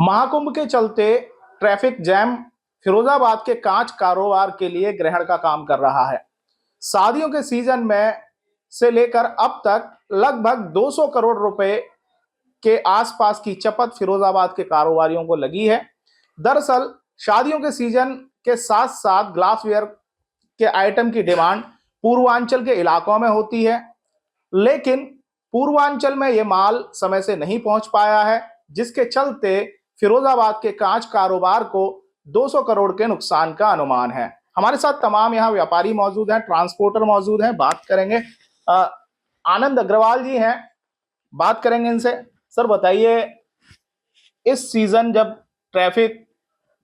महाकुंभ के चलते traffic jam Firozabad के कांच कारोबार के लिए ग्रहण का काम कर रहा है। शादियों के सीजन में से लेकर अब तक लगभग 200 करोड़ रुपए के आसपास की चपत फिरोजाबाद के कारोबारियों को लगी है। दरअसल शादियों के सीजन के साथ साथ ग्लासवेयर के आइटम की डिमांड पूर्वांचल के इलाकों में होती है, लेकिन पूर्वांचल में यह माल समय से नहीं पहुंच पाया है, जिसके चलते फिरोजाबाद के कांच कारोबार को 200 करोड़ के नुकसान का अनुमान है। हमारे साथ तमाम यहाँ व्यापारी मौजूद हैं, ट्रांसपोर्टर मौजूद हैं, बात करेंगे। आनंद अग्रवाल जी हैं, बात करेंगे इनसे। सर बताइए, इस सीजन जब ट्रैफिक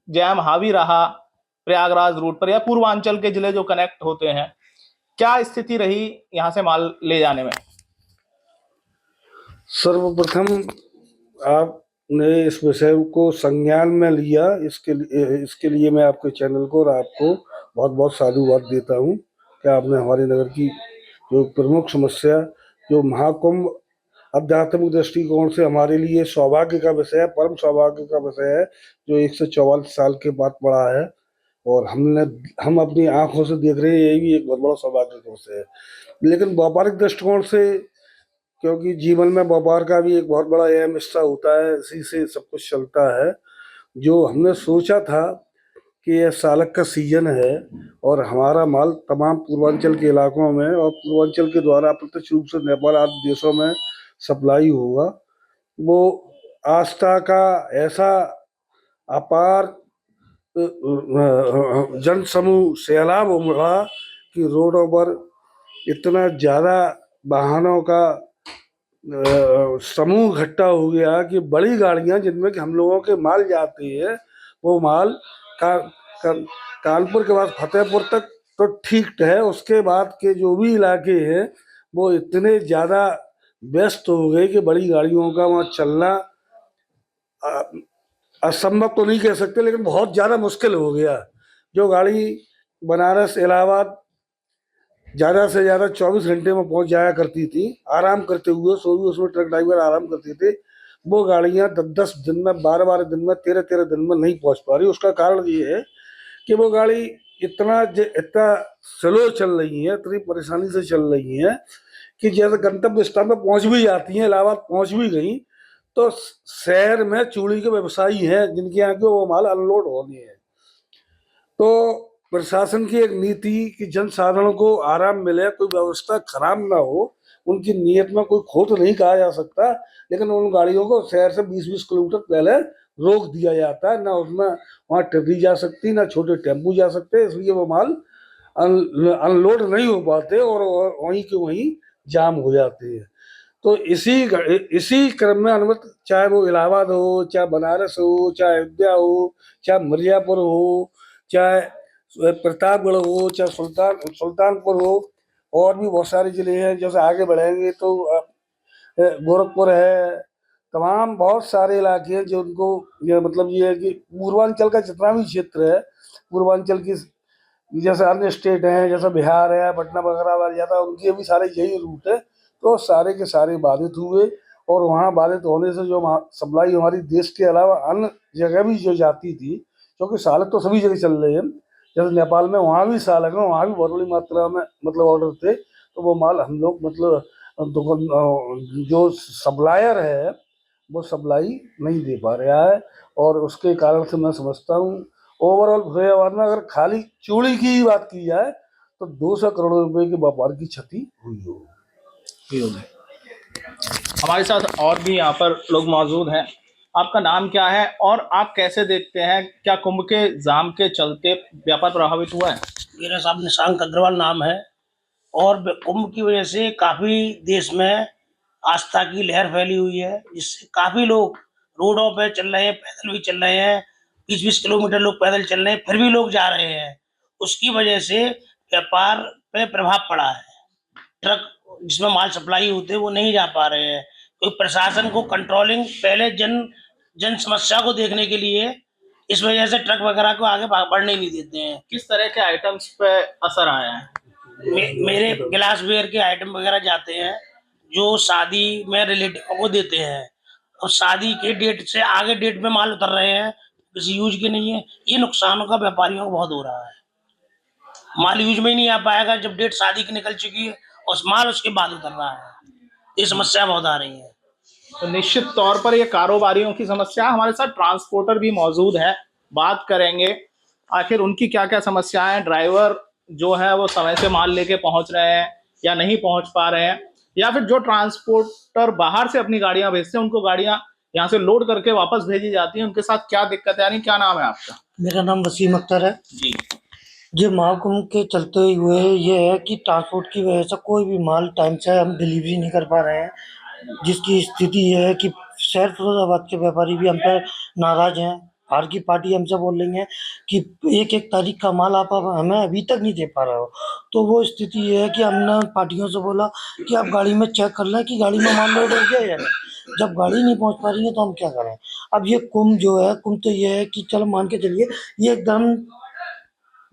जैम हावी रहा प्रयागराज रूट पर या पूर्वांचल के जिले जो कनेक्ट होते हैं, क्या स्थिति रही यहां से माल ले जाने में? सर्वप्रथम आपने इस विषय को संज्ञान में लिया, इसके लिए मैं आपके चैनल को और आपको बहुत बहुत साधुवाद देता हूँ कि आपने हमारे नगर की जो प्रमुख समस्या, जो महाकुंभ आध्यात्मिक दृष्टिकोण से हमारे लिए सौभाग्य का विषय है, परम सौभाग्य का विषय है, जो 144 साल के बाद पड़ा है और हम अपनी आंखों से देख रहे हैं, ये भी एक बहुत बड़ा सौभाग्य का विषय है। लेकिन व्यापारिक दृष्टिकोण से, क्योंकि जीवन में व्यापार का भी एक बहुत बड़ा अहम हिस्सा होता है, इसी से सब कुछ चलता है। जो हमने सोचा था कि यह सालक का सीजन है और हमारा माल तमाम पूर्वांचल के इलाकों में और पूर्वांचल के द्वारा अप्रत्यक्ष रूप से नेपाल आदि देशों में सप्लाई होगा, वो आस्था का ऐसा अपार जन समूह सैलाब उमड़ा कि रोडों पर इतना ज़्यादा वाहनों का समूह इकट्ठा हो गया कि बड़ी गाड़ियां जिनमें कि हम लोगों के माल जाते हैं, वो माल कानपुर के बाद फतेहपुर तक तो ठीक है, उसके बाद के जो भी इलाके हैं वो इतने ज़्यादा व्यस्त हो गए कि बड़ी गाड़ियों का वहाँ चलना असंभव तो नहीं कह सकते, लेकिन बहुत ज़्यादा मुश्किल हो गया। जो गाड़ी बनारस इलाहाबाद ज़्यादा से ज़्यादा 24 घंटे में पहुंच जाया करती थी आराम करते हुए, सो भी उसमें ट्रक ड्राइवर आराम करते थे, वो गाड़ियां 10-10 दिन में, 12-12 दिन में, 13-13 दिन में नहीं पहुंच पा रही। उसका कारण ये है कि वो गाड़ी इतना स्लो चल रही है, इतनी परेशानी से चल रही है कि जैसे गंतव्य स्थान पर पहुंच भी जाती हैं, इलाहाबाद पहुंच भी गई, तो शहर में चूड़ी के व्यवसायी हैं जिनके यहाँ के वो माल अनलोड होनी है। तो प्रशासन की एक नीति कि जनसाधारण को आराम मिले, कोई व्यवस्था खराब ना हो, उनकी नीयत में कोई खोट नहीं कहा जा सकता, लेकिन उन गाड़ियों को शहर से 20-20 किलोमीटर पहले रोक दिया जाता है, ना उसमें वहाँ ट्रैफिक जा सकती, ना छोटे टेम्पू जा सकते, इसलिए वो माल अनलोड नहीं हो पाते और वहीं के वहीं जाम हो जाते हैं। तो इसी क्रम में अनुमत, चाहे वो इलाहाबाद हो, चाहे बनारस हो, चाहे अयोध्या हो, चाहे मिर्जापुर हो, चाहे प्रतापगढ़ हो, चाहे सुल्तानपुर हो, और भी बहुत सारे जिले हैं। जैसे आगे बढ़ेंगे तो गोरखपुर है, तमाम बहुत सारे इलाके हैं जो उनको ये मतलब ये है कि पूर्वांचल का जितना भी क्षेत्र है, पूर्वांचल की जैसे अन्य स्टेट हैं, जैसे बिहार है, पटना वगैरह वाला जाता है, उनके भी सारे यही रूट है, तो सारे के सारे बाधित हुए। और वहाँ बाधित होने से जो सप्लाई हमारी देश के अलावा अन्य जगह भी जो जाती थी, क्योंकि सालक तो सभी जगह चल रहे हैं, जैसे नेपाल में वहाँ भी सालक है, वहाँ भी बहुत बड़ी मात्रा में मतलब ऑर्डर थे, तो वो माल हम लोग मतलब जो सप्लायर है वो सप्लाई नहीं दे पा रहा है, और उसके कारण से मैं समझता हूँ ओवरऑल फरीदाबाद में अगर खाली चूड़ी की बात की जाए तो 200 करोड़ रुपए के व्यापार की क्षति हुई होगी। हमारे साथ और भी यहाँ पर लोग मौजूद हैं। आपका नाम क्या है और आप कैसे देखते हैं, क्या कुंभ के जाम के चलते व्यापार प्रभावित हुआ है? मेरा साहब निशांक अग्रवाल नाम है, और कुंभ की वजह से काफी देश में आस्था की लहर फैली हुई है, जिससे काफी लोग रोडों पे चल रहे हैं, पैदल भी चल रहे हैं, 20-20 किलोमीटर लोग पैदल चल रहे हैं, फिर भी लोग जा रहे हैं। उसकी वजह से व्यापार पे प्रभाव पड़ा है। ट्रक जिसमें माल सप्लाई होते हैं वो नहीं जा पा रहे हैं, तो प्रशासन को कंट्रोलिंग पहले जन समस्या को देखने के लिए इस वजह से ट्रक वगैरह को आगे बढ़ने नहीं देते हैं। किस तरह के आइटम्स पे असर आया है? मेरे गिलास वेयर के आइटम वगैरह जाते हैं जो शादी में रिलेटिव को देते हैं, और शादी के डेट से आगे डेट में माल उतर रहे हैं, किसी यूज के नहीं है। ये नुकसानों का व्यापारियों को बहुत हो रहा है। माल यूज में ही नहीं आ पाएगा जब डेट शादी की निकल चुकी है और माल उसके बाद उतर रहा है। ये समस्या बहुत आ रही है। तो निश्चित तौर पर ये कारोबारियों की समस्या। हमारे साथ ट्रांसपोर्टर भी मौजूद है, बात करेंगे आखिर उनकी क्या क्या समस्याएं हैं। ड्राइवर जो है वो समय से माल लेके पहुंच रहे हैं या नहीं पहुंच पा रहे हैं, या फिर जो ट्रांसपोर्टर बाहर से अपनी गाड़ियां भेजते हैं उनको गाड़ियां यहाँ से लोड करके वापस भेजी जाती हैं, उनके साथ क्या दिक्कत है। यानी क्या नाम है आपका? मेरा नाम वसीम अख्तर है जी। जी। महाकुंभ के चलते हुए ये है कि ट्रांसपोर्ट की वजह से कोई भी माल टाइम से हम डिलीवरी नहीं कर पा रहे हैं, जिसकी स्थिति ये है कि शहर फिरोजाबाद के व्यापारी भी हम पे नाराज हैं। बाहर की पार्टी हमसे बोल रही है कि एक एक तारीख का माल आप हमें अभी तक नहीं दे पा रहे हो। तो वो स्थिति ये है कि हमने पार्टियों से बोला कि आप गाड़ी में चेक कर लें कि गाड़ी में माल लोड हो गया या नहीं। जब गाड़ी नहीं पहुंच पा रही है तो हम क्या करें। अब ये कुंभ जो है, कुंभ तो ये है कि चलो मान के चलिए ये एकदम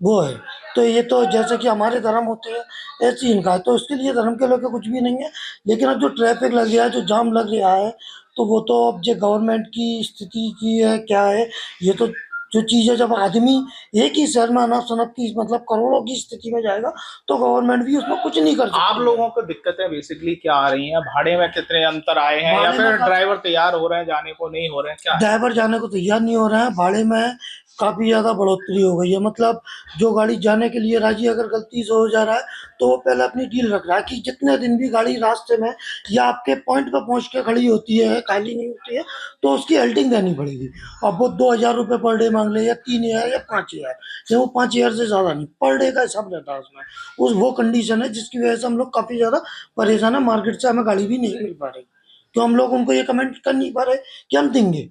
वो है, तो ये तो जैसे कि हमारे धर्म होते हैं ऐसे ही इनका है, तो इसके लिए धर्म के लेकर कुछ भी नहीं है। लेकिन अब जो ट्रैफिक लग रहा है, जो जाम लग रहा है, तो वो तो अब जो गवर्नमेंट की स्थिति की है क्या है। ये तो जो चीज़ है, जब आदमी एक ही शहर में अनाप शनाप की मतलब करोड़ों की स्थिति में जाएगा तो गवर्नमेंट भी उसमें कुछ नहीं कर सकती। आप लोगों को दिक्कतें बेसिकली क्या आ रही हैं? भाड़े में कितने अंतर आए हैं, या भाड़े फिर में ड्राइवर तैयार हो रहे हैं जाने को, नहीं हो रहे हैं, क्या है? ड्राइवर जाने को तैयार नहीं हो रहे हैं। भाड़े में काफ़ी ज़्यादा बढ़ोतरी हो गई है। मतलब जो गाड़ी जाने के लिए राजी अगर गलती से हो जा रहा है तो वो पहले अपनी डील रख रहा है कि जितने दिन भी गाड़ी रास्ते में या आपके पॉइंट पर पहुंच के खड़ी होती है, खाली नहीं होती है, तो उसकी हल्टिंग देनी पड़ेगी। अब वो 2000 रुपये पर डे मांग ले, या 3000 या 5000, या वो 5000 से ज़्यादा नहीं, पर डे का हिसाब रहता है उसमें। वो कंडीशन है जिसकी वजह से हम लोग काफ़ी ज़्यादा परेशान है। मार्केट से हमें गाड़ी भी नहीं मिल पा रही, तो हम लोग उनको ये कमेंट कर नहीं पा रहे कि हम देंगे,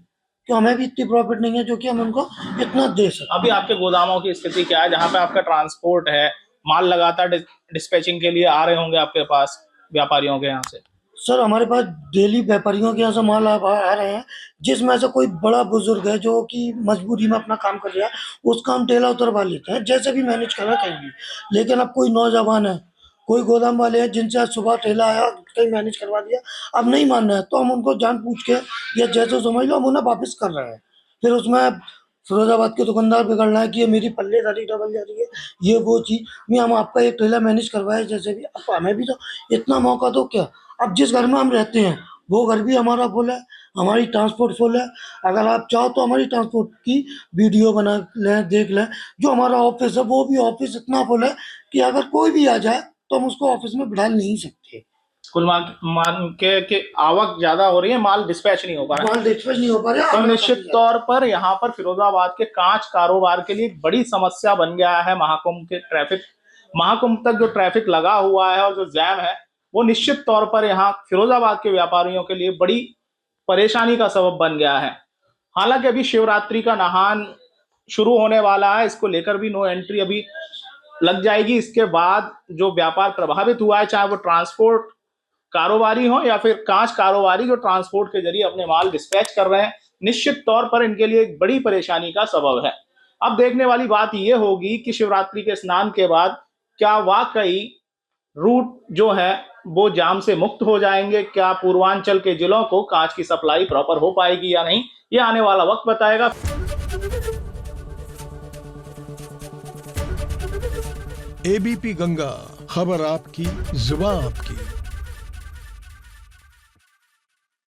कि हमें भी इतनी प्रॉफिट नहीं है जो कि हम उनको इतना दे सकें। अभी आपके गोदामों की स्थिति क्या है जहाँ पे आपका ट्रांसपोर्ट है? माल लगातार डिस्पैचिंग के लिए आ रहे होंगे आपके पास व्यापारियों के यहाँ से? सर हमारे पास डेली व्यापारियों के यहाँ से माल आ रहे हैं, जिसमें से कोई बड़ा बुजुर्ग है जो कि मजबूरी में अपना काम कर रहा है, उसका हम ठेला उतरवा लेते हैं, जैसे भी मैनेज करा कहीं भी। लेकिन अब कोई नौजवान है, कोई गोदाम वाले हैं जिनसे आज सुबह ठेला आया, कहीं मैनेज करवा दिया, अब नहीं मान रहे हैं, तो हम उनको जान पूछ के या जैसे समझ लो हम उन्हें वापस कर रहे हैं। फिर उसमें फिरोजाबाद के दुकानदार बिगड़ रहे हैं कि ये मेरी पल्लेदारी डबल जा रही है, ये वो चीज़। नहीं, हम आपका एक ठेला मैनेज करवाए जैसे भी, अब हमें भी तो इतना मौका दो क्या। अब जिस घर में हम रहते हैं वो घर भी हमारा फुल है, हमारी ट्रांसपोर्ट फुल है। अगर आप चाहो तो हमारी ट्रांसपोर्ट की वीडियो बना लें, देख लें। जो हमारा ऑफिस है वो भी ऑफिस इतना फुल है कि अगर कोई भी आ जाए तो हम उसको ऑफिस में बिठा नहीं सकते। कुल मान के कि आवक ज्यादा हो रही है, माल डिस्पैच नहीं हो पा रहा है। माल डिस्पैच नहीं हो पा रहा तो है। निश्चित तौर पर यहाँ पर फिरोजाबाद के कांच कारोबार के लिए एक बड़ी समस्या बन गया है महाकुंभ के ट्रैफिक। महाकुंभ तक जो ट्रैफिक लगा हुआ है और जो जैम है वो निश्चित तौर पर यहाँ फिरोजाबाद के व्यापारियों के लिए बड़ी परेशानी का सबब बन गया है। हालांकि अभी शिवरात्रि का नहान शुरू होने वाला है, इसको लेकर भी नो एंट्री अभी लग जाएगी। इसके बाद जो व्यापार प्रभावित हुआ है, चाहे वो ट्रांसपोर्ट कारोबारी हो या फिर कांच कारोबारी जो ट्रांसपोर्ट के जरिए अपने माल डिस्पैच कर रहे हैं, निश्चित तौर पर इनके लिए एक बड़ी परेशानी का सबब है। अब देखने वाली बात यह होगी कि शिवरात्रि के स्नान के बाद क्या वाकई रूट जो है वो जाम से मुक्त हो जाएंगे, क्या पूर्वांचल के जिलों को कांच की सप्लाई प्रॉपर हो पाएगी या नहीं, ये आने वाला वक्त बताएगा। एबीपी गंगा, खबर आपकी, जुबान आपकी।